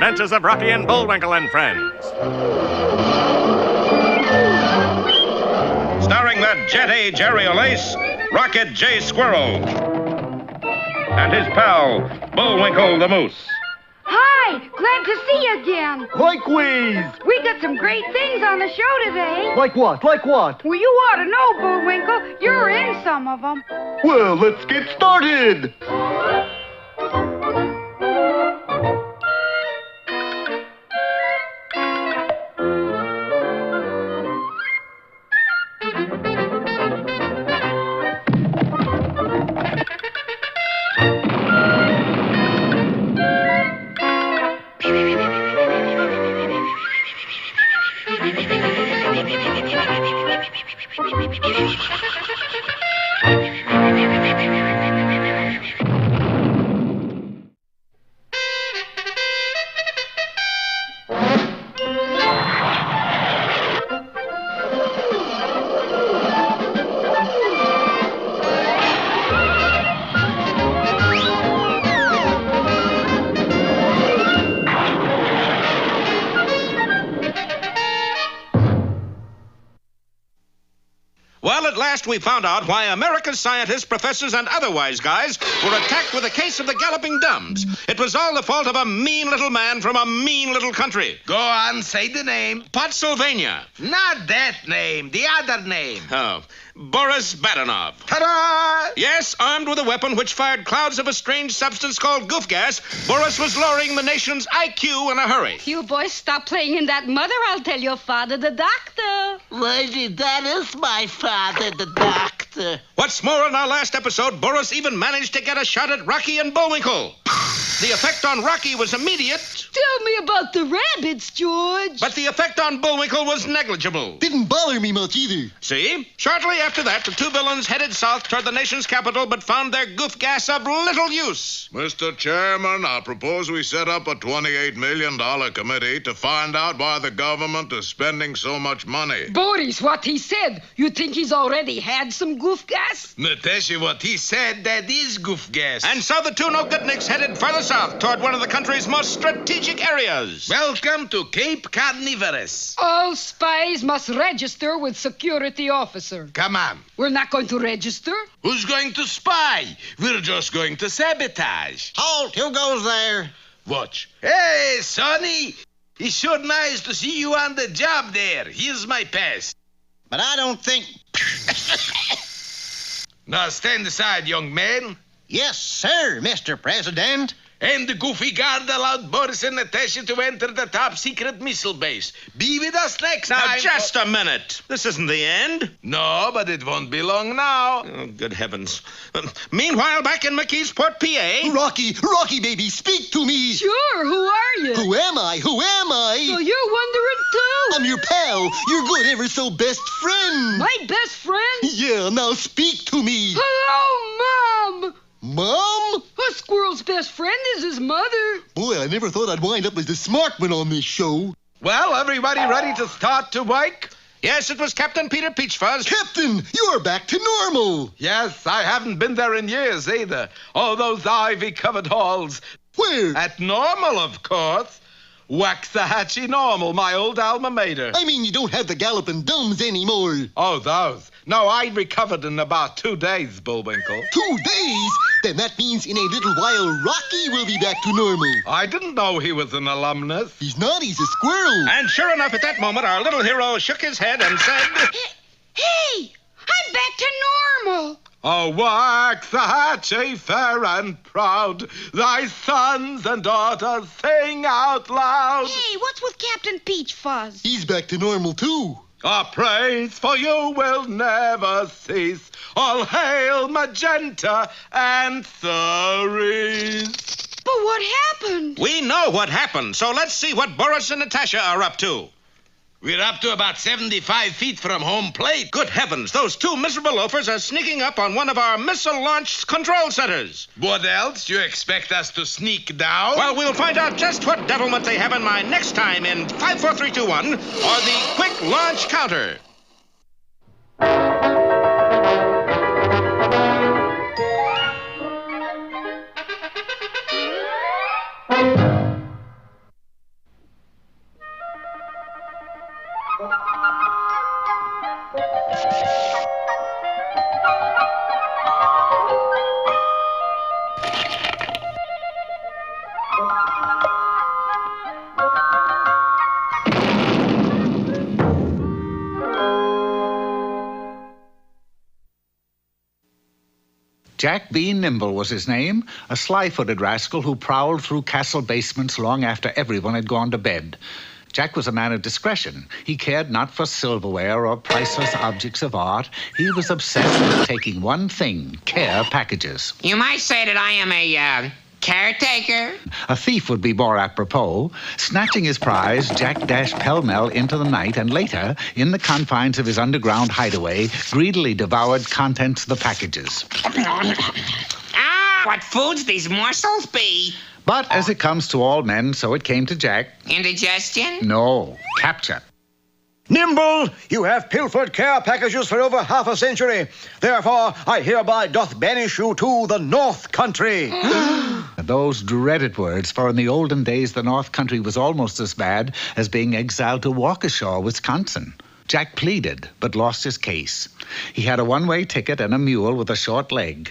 adventures of Rocky and Bullwinkle and Friends. Starring that jetty Jerry O'Lace, Rocket J. Squirrel, and his pal, Bullwinkle the Moose. Hi, glad to see you again. Likewise. We got some great things on the show today. Like what? Like what? Well, you ought to know, Bullwinkle. You're in some of them. Well, let's get started. Well, at last we found out why America's scientists, professors, and other wise guys were attacked with a case of the galloping dumbs. It was all the fault of a mean little man from a mean little country. Go on, say the name. Pennsylvania. Not that name, the other name. Oh, Boris Badenov. Ta-da! Yes, armed with a weapon which fired clouds of a strange substance called goof gas, Boris was lowering the nation's IQ in a hurry. You boys stop playing in that mother. I'll tell your father, the doctor. Lady, that is my father, the doctor. What's more, in our last episode, Boris even managed to get a shot at Rocky and Bullwinkle. The effect on Rocky was immediate. Tell me about the rabbits, George. But the effect on Bullwinkle was negligible. Didn't bother me much either. See? Shortly after that, the two villains headed south toward the nation's capital, but found their goof gas of little use. Mr. Chairman, I propose we set up a $28 million committee to find out why the government is spending so much money. Boris, what he said. You think he's already had some goof gas? Natasha, what he said, that is goof gas. And so the two no-goodniks headed further south toward one of the country's most strategic areas. Welcome to Cape Carnivorous. All spies must register with security officer. Come on. We're not going to register. Who's going to spy? We're just going to sabotage. Halt, who goes there? Watch. Hey, Sonny. It's sure nice to see you on the job there. Here's my pass. But I don't think... Now stand aside, young man. Yes, sir, Mr. President. And the goofy guard allowed Boris and Natasha to enter the top-secret missile base. Be with us next Now, time. just a minute. This isn't the end. No, but it won't be long now. Oh, good heavens. Meanwhile, back in McKeesport, PA... Rocky, baby, speak to me. Sure, who are you? Who am I? So you're wondering, too? I'm your pal, your good ever so best friend. My best friend? Yeah, now speak to me. Hello, Mom. Mom? A squirrel's best friend is his mother. Boy, I never thought I'd wind up as the smart one on this show. Well, everybody ready to start to work? Yes, it was Captain Peter Peachfuzz. Captain, you're back to normal. Yes, I haven't been there in years either. All those ivy-covered halls. Where? At Normal, of course. Waxahachie Normal, my old alma mater. I mean, you don't have the galloping dumbs anymore. Oh, those. No, I recovered in about 2 days, Bullwinkle. 2 days? Then that means in a little while Rocky will be back to normal. I didn't know he was an alumnus. He's not, he's a squirrel. And sure enough, at that moment, our little hero shook his head and said... Hey, I'm back to normal. Oh, Waxahachie, fair and proud, thy sons and daughters sing out loud. Hey, what's with Captain Peach Fuzz? He's back to normal, too. Our praise for you will never cease. All hail Magenta and Cerise. But what happened? We know what happened, so let's see what Boris and Natasha are up to. We're up to about 75 feet from home plate. Good heavens, those two miserable loafers are sneaking up on one of our missile launch control centers. What else? You expect us to sneak down? Well, we'll find out just what devilment they have in mind next time in 54321 or the Quick Launch Counter. Jack B. Nimble was his name, a sly-footed rascal who prowled through castle basements long after everyone had gone to bed. Jack was a man of discretion. He cared not for silverware or priceless objects of art. He was obsessed with taking one thing, care packages. You might say that I am a, caretaker. A thief would be more apropos. Snatching his prize, Jack dashed pell-mell into the night and later, in the confines of his underground hideaway, greedily devoured contents of the packages. What foods these morsels be? But as it comes to all men, so it came to Jack. Indigestion? No, capture. Nimble, you have pilfered care packages for over half a century. Therefore, I hereby doth banish you to the North Country. Those dreaded words, for in the olden days the North Country was almost as bad as being exiled to Waukesha, Wisconsin. Jack pleaded, but lost his case. He had a one-way ticket and a mule with a short leg.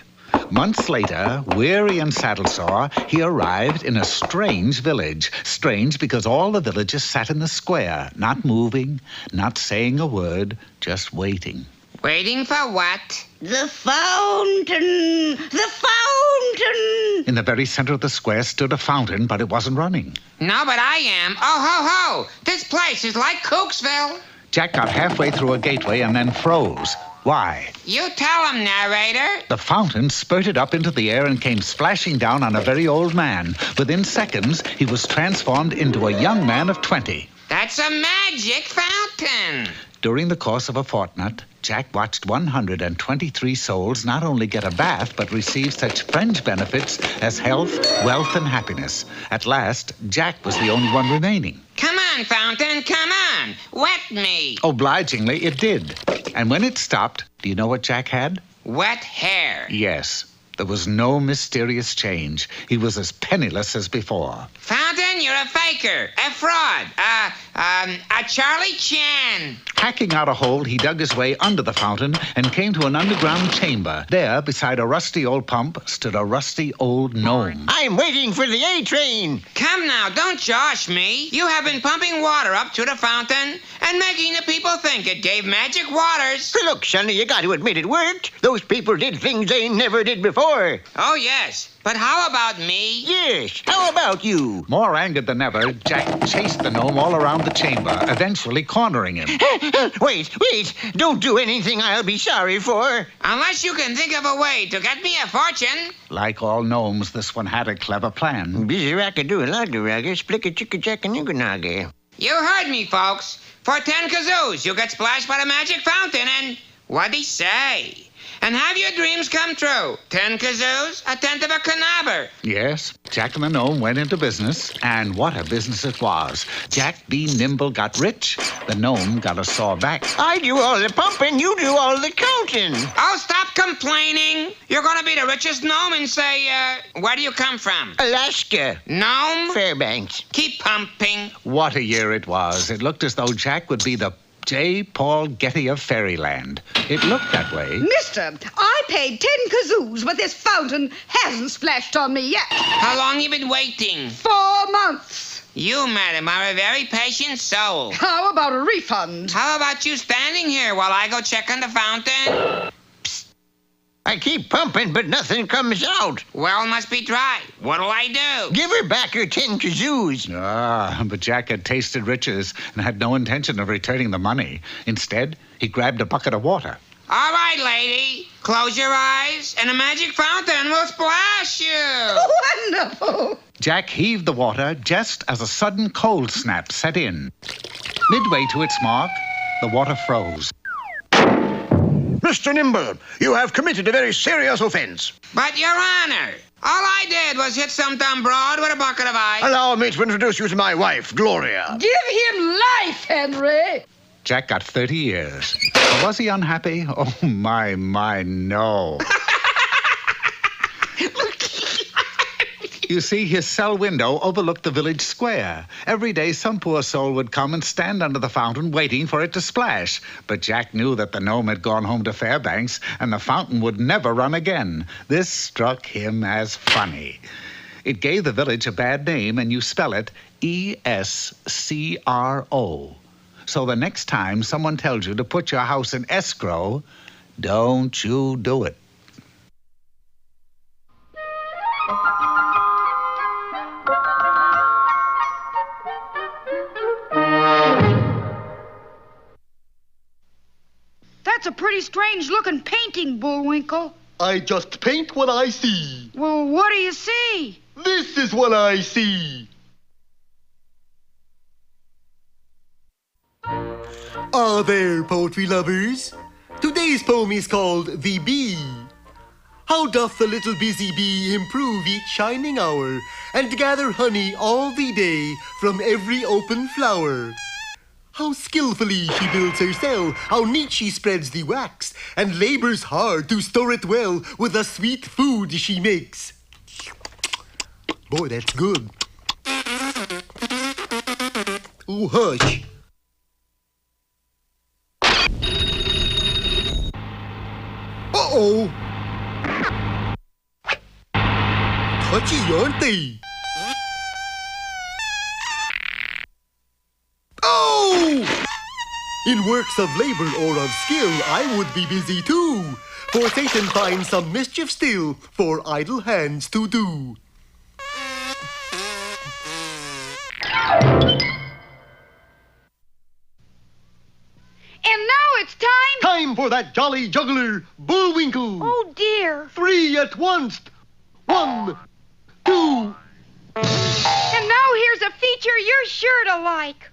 Months later, weary and saddle-sore, he arrived in a strange village. Strange because all the villagers sat in the square, not moving, not saying a word, just waiting. Waiting for what? The fountain! The fountain! In the very center of the square stood a fountain, but it wasn't running. No, but I am. Oh, ho, ho! This place is like Cooksville. Jack got halfway through a gateway and then froze. Why? You tell him, narrator. The fountain spurted up into the air and came splashing down on a very old man. Within seconds, he was transformed into a young man of 20. That's a magic fountain. During the course of a fortnight, Jack watched 123 souls not only get a bath, but receive such fringe benefits as health, wealth, and happiness. At last, Jack was the only one remaining. Come on, fountain, come on. Wet me. Obligingly, it did. And when it stopped, do you know what Jack had? Wet hair. Yes. There was no mysterious change. He was as penniless as before. Fountain, you're a faker, a fraud, a Charlie Chan. Hacking out a hole, he dug his way under the fountain and came to an underground chamber. There, beside a rusty old pump, stood a rusty old gnome. I'm waiting for the A train. Come now, don't josh me. You have been pumping water up to the fountain and making the people think it gave magic waters. Look, Sonny, you got to admit it worked. Those people did things they never did before. Oh, yes. But how about me? Yes. How about you? More angered than ever, Jack chased the gnome all around the chamber, eventually cornering him. Wait. Don't do anything I'll be sorry for. Unless you can think of a way to get me a fortune. Like all gnomes, this one had a clever plan. Busy racka-do-a-lagga-ragga, splicka-chicka-chacka-nigga-nagga. You heard me, folks. For 10 kazoos, you get splashed by the magic fountain and... What'd he say? And have your dreams come true. 10 kazoos, a tenth of a canabber. Yes, Jack and the gnome went into business, and what a business it was. Jack B. Nimble got rich, the gnome got a sore back. I do all the pumping, you do all the counting. Oh, stop complaining. You're going to be the richest gnome and say, where do you come from? Alaska. Gnome? Fairbanks. Keep pumping. What a year it was. It looked as though Jack would be the J. Paul Getty of Fairyland. It looked that way. Mister, I paid 10 kazoos, but this fountain hasn't splashed on me yet. How long you been waiting? 4 months. You, madam, are a very patient soul. How about a refund? How about you standing here while I go check on the fountain? I keep pumping, but nothing comes out. Well, must be dry. What'll I do? Give her back her 10 kazoos. But Jack had tasted riches and had no intention of returning the money. Instead, he grabbed a bucket of water. All right, lady. Close your eyes, and a magic fountain will splash you. Wonderful. Jack heaved the water just as a sudden cold snap set in. Midway to its mark, the water froze. Mr. Nimble, you have committed a very serious offense. But, Your Honor, all I did was hit some dumb broad with a bucket of ice. Allow me to introduce you to my wife, Gloria. Give him life, Henry. Jack got 30 years. But was he unhappy? Oh, my, no. You see, his cell window overlooked the village square. Every day, some poor soul would come and stand under the fountain waiting for it to splash. But Jack knew that the gnome had gone home to Fairbanks, and the fountain would never run again. This struck him as funny. It gave the village a bad name, and you spell it E-S-C-R-O. So the next time someone tells you to put your house in escrow, don't you do it. pretty strange-looking painting, Bullwinkle. I just paint what I see. Well, what do you see? This is what I see. Ah, there, poetry lovers. Today's poem is called The Bee. How doth the little busy bee improve each shining hour, and gather honey all the day from every open flower? How skillfully she builds her cell, how neat she spreads the wax, and labors hard to store it well with the sweet food she makes. Boy, that's good. Oh, hush. Uh-oh. Touchy, aren't they? Oh! In works of labor or of skill, I would be busy too. For Satan finds some mischief still for idle hands to do. And now it's time... Time for that jolly juggler, Bullwinkle. Oh, dear. 3 at once. 1, 2, And now here's a feature you're sure to like.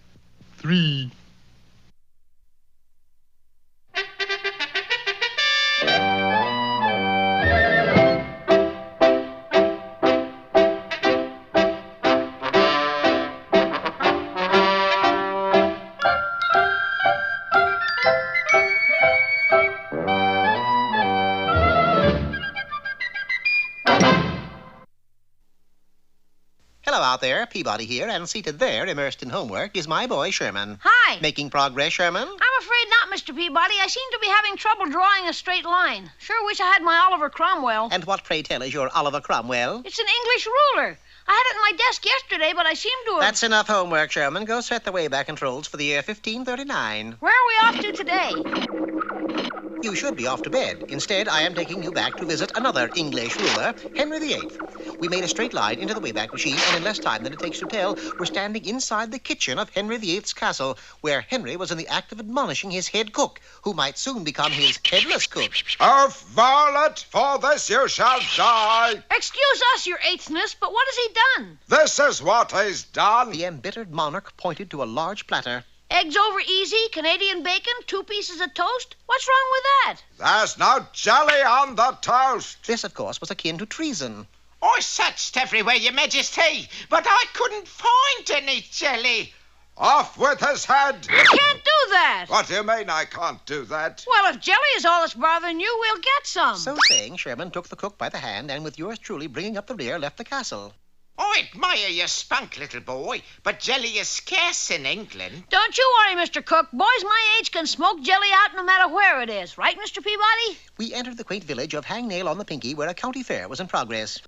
3. Hello out there, Peabody here, and seated there, immersed in homework, is my boy Sherman. Hi. Making progress, Sherman? I'm afraid not, Mr. Peabody. I seem to be having trouble drawing a straight line. Sure wish I had my Oliver Cromwell. And what, pray tell, is your Oliver Cromwell? It's an English ruler. I had it in my desk yesterday, but I seem to have... That's enough homework, Sherman. Go set the Wayback Controls for the year 1539. Where are we off to today? You should be off to bed. Instead, I am taking you back to visit another English ruler, Henry VIII. We made a straight line into the Wayback Machine, and in less time than it takes to tell, we're standing inside the kitchen of Henry VIII's castle, where Henry was in the act of admonishing his head cook, who might soon become his headless cook. Of varlet, for this you shall die. Excuse us, your eighth-ness, but what has he done? This is what he's done. The embittered monarch pointed to a large platter. Eggs over easy, Canadian bacon, 2 pieces of toast? What's wrong with that? There's no jelly on the toast. This, of course, was akin to treason. I searched everywhere, Your Majesty, but I couldn't find any jelly. Off with his head. You can't do that. What do you mean I can't do that? Well, if jelly is all that's bothering you, we'll get some. So saying, Sherman took the cook by the hand and, with yours truly bringing up the rear, left the castle. I admire your spunk, little boy, but jelly is scarce in England. Don't you worry, Mr. Cook. Boys my age can smoke jelly out no matter where it is. Right, Mr. Peabody? We entered the quaint village of Hangnail on the Pinky, where a county fair was in progress.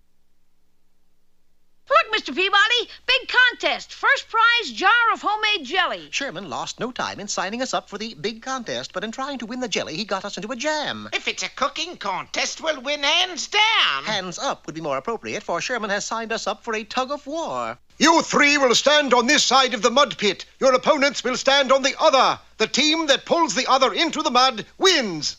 Look, Mr. Peabody, big contest. First prize, jar of homemade jelly. Sherman lost no time in signing us up for the big contest, but in trying to win the jelly, he got us into a jam. If it's a cooking contest, we'll win hands down. Hands up would be more appropriate, for Sherman has signed us up for a tug of war. You 3 will stand on this side of the mud pit. Your opponents will stand on the other. The team that pulls the other into the mud wins.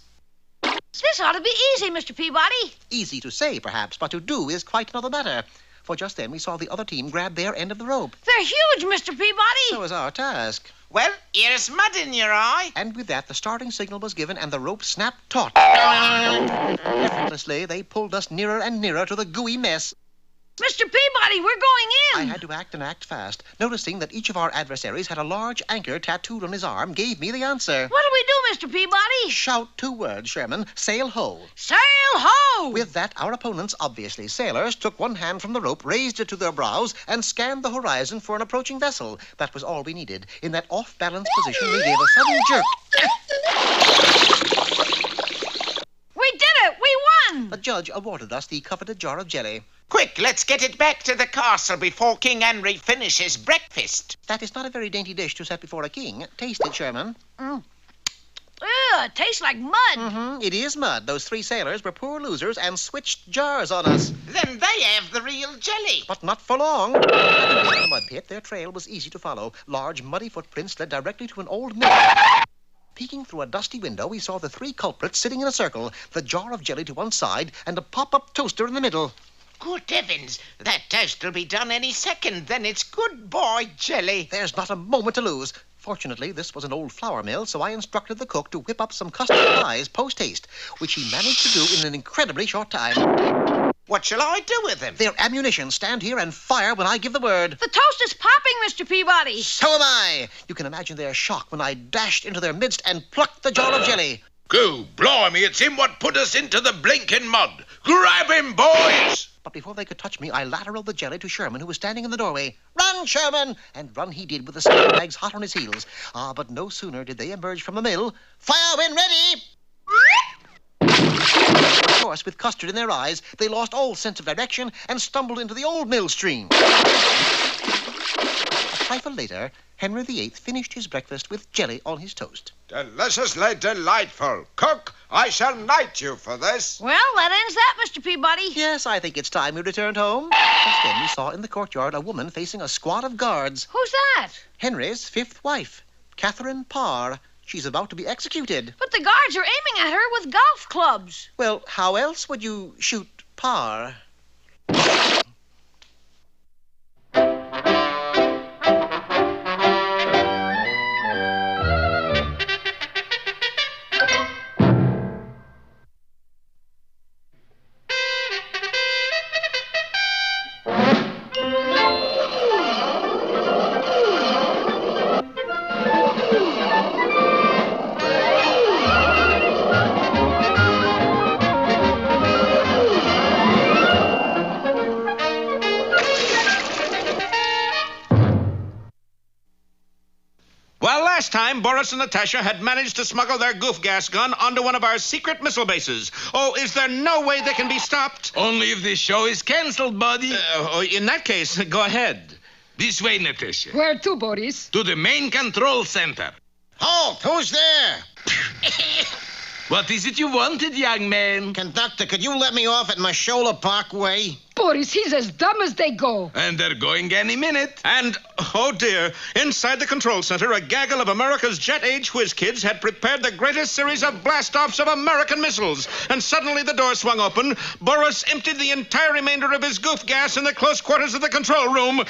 This ought to be easy, Mr. Peabody. Easy to say, perhaps, but to do is quite another matter. For just then we saw the other team grab their end of the rope. They're huge, Mr. Peabody. So is our task. Well, here's mud in your eye. And with that, the starting signal was given and the rope snapped taut. Effortlessly, they pulled us nearer and nearer to the gooey mess. Mr. Peabody, we're going in. I had to act and act fast. Noticing that each of our adversaries had a large anchor tattooed on his arm gave me the answer. What do we do, Mr. Peabody? Shout 2 words, Sherman. Sail ho. Sail ho! With that, our opponents, obviously sailors, took one hand from the rope, raised it to their brows, and scanned the horizon for an approaching vessel. That was all we needed. In that off-balance position, we gave a sudden jerk. We did it! We won! The judge awarded us the coveted jar of jelly. Quick, let's get it back to the castle before King Henry finishes breakfast. That is not a very dainty dish to set before a king. Taste it, Sherman. Ew, it tastes like mud. It is mud. Those 3 sailors were poor losers and switched jars on us. Then they have the real jelly. But not for long. Having been in the mud pit, their trail was easy to follow. Large, muddy footprints led directly to an old mill. Peeking through a dusty window, we saw the three culprits sitting in a circle, the jar of jelly to one side and a pop-up toaster in the middle. Good heavens, that toast'll be done any second. Then it's good boy jelly. There's not a moment to lose. Fortunately, this was an old flour mill, so I instructed the cook to whip up some custard pies post-haste, which he managed to do in an incredibly short time. What shall I do with them? They're ammunition. Stand here and fire when I give the word. The toast is popping, Mr. Peabody. So am I. You can imagine their shock when I dashed into their midst and plucked the jar of jelly. Go, blimey, it's him what put us into the blinking mud. Grab him, boys! But before they could touch me, I lateraled the jelly to Sherman, who was standing in the doorway. Run, Sherman! And run he did with the scumbags hot on his heels. But no sooner did they emerge from the mill. Fire when ready! Of course, with custard in their eyes, they lost all sense of direction and stumbled into the old mill stream. A trifle later, Henry VIII finished his breakfast with jelly on his toast. Deliciously delightful. Cook, I shall knight you for this. Well, that ends that, Mr. Peabody. Yes, I think it's time we returned home. Just then we saw in the courtyard a woman facing a squad of guards. Who's that? Henry's fifth wife, Catherine Parr. She's about to be executed. But the guards are aiming at her with golf clubs. Well, how else would you shoot Parr? Last time, Boris and Natasha had managed to smuggle their Goof gas gun onto one of our secret missile bases. Oh, is there no way they can be stopped? Only if the show is cancelled, buddy. In that case, go ahead. This way, Natasha. Where to, Boris? To the main control center. Halt! Who's there? What is it you wanted, young man? Conductor, could you let me off at Mashola Parkway? Boris, he's as dumb as they go. And they're going any minute. And, oh dear, inside the control center, a gaggle of America's jet-age whiz kids had prepared the greatest series of blast-offs of American missiles. And suddenly the door swung open. Boris emptied the entire remainder of his Goof gas in the close quarters of the control room.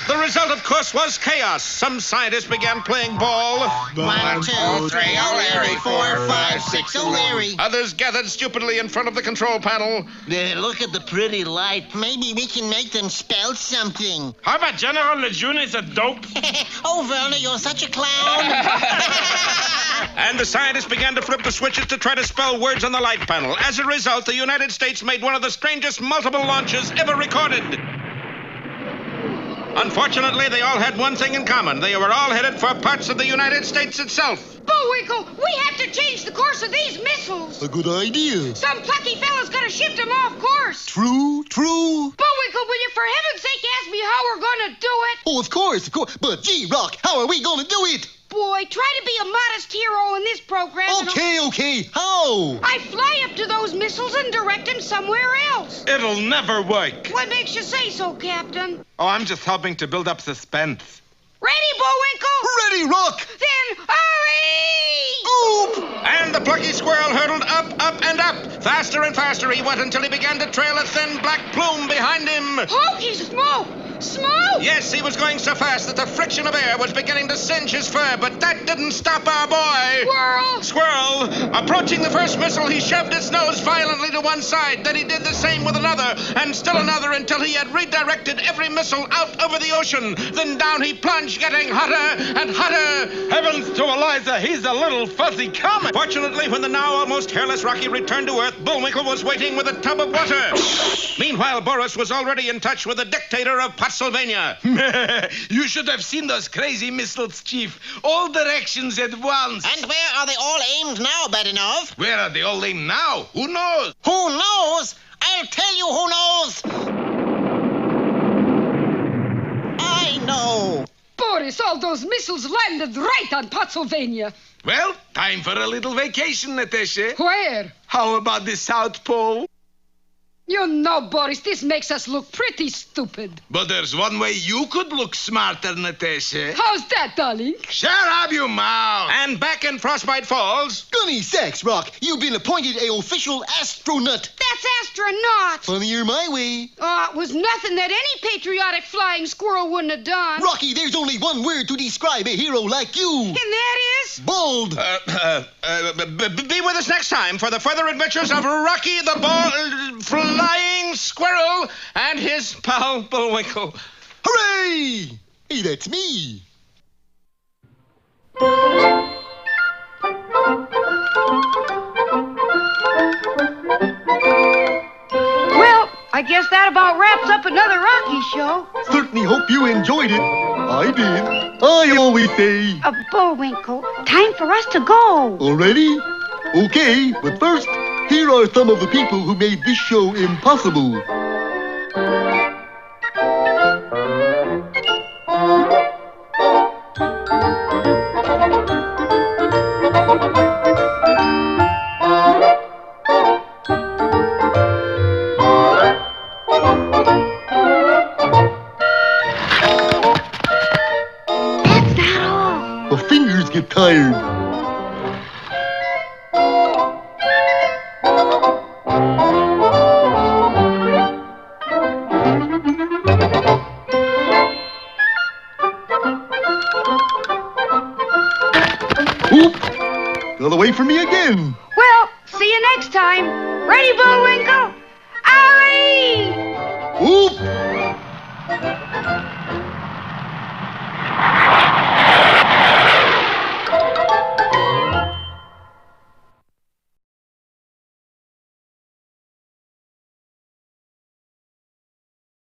The result, of course, was chaos. Some scientists began playing ball. 1, 2, 3, O'Leary. 4, 5, 6, O'Leary. Others gathered stupidly in front of the control panel. Look at the pretty light. Maybe we can make them spell something. How about General Lejeune is a dope? Oh, Werner, you're such a clown. And the scientists began to flip the switches to try to spell words on the light panel. As a result, the United States made one of the strangest multiple launches ever recorded. Unfortunately, they all had one thing in common. They were all headed for parts of the United States itself. Bullwinkle, we have to change the course of these missiles. A good idea. Some plucky fella's got to shift them off course. True. Bullwinkle, will you for heaven's sake ask me how we're going to do it? Oh, of course. But, gee, Rock, how are we going to do it? Boy, try to be a modest hero in this program. Okay. How? I fly up to those missiles and direct them somewhere else. It'll never work. What makes you say so, Captain? Oh, I'm just helping to build up suspense. Ready, Bullwinkle? Ready, Rock! Then hurry! Oop! And the plucky squirrel hurtled up, and up. Faster and faster he went until he began to trail a thin black plume behind him. Hokey smoke! Smoke! Yes, he was going so fast that the friction of air was beginning to singe his fur, but that didn't stop our boy. Squirrel! Approaching the first missile, he shoved its nose violently to one side. Then he did the same with another, and still another, until he had redirected every missile out over the ocean. Then down he plunged, getting hotter and hotter. Heavens to Eliza, he's a little fuzzy comet. Fortunately, when the now almost hairless Rocky returned to Earth, Bullwinkle was waiting with a tub of water. Meanwhile, Boris was already in touch with the dictator of Pennsylvania. You should have seen those crazy missiles, Chief. All directions at once. And where are they all aimed now, Badinov? Where are they all aimed now? Who knows? Who knows? I'll tell you who knows. I know. Boris, all those missiles landed right on Pennsylvania. Well, time for a little vacation, Natasha. Where? How about the South Pole? You know, Boris, this makes us look pretty stupid. But there's one way you could look smarter, Natasha. How's that, darling? Shut up, you mouth! And back in Frostbite Falls... Gunny Sacks, Rock, you've been appointed a official astronaut. That's astronaut. Funnier my way. Oh, it was nothing that any patriotic flying squirrel wouldn't have done. Rocky, there's only one word to describe a hero like you. And that is? Bold. Be with us next time for the further adventures of Rocky the Flying Squirrel and his pal Bullwinkle. Hooray! Hey, that's me. Well, I guess that about wraps up another Rocky show. Certainly hope you enjoyed it. I did. I always say... Bullwinkle, time for us to go. Already? Okay, but first, here are some of the people who made this show impossible. That's not all. The fingers get tired. Oop! Got away from me again. Well, see you next time. Ready, Bullwinkle? Alley! Oop!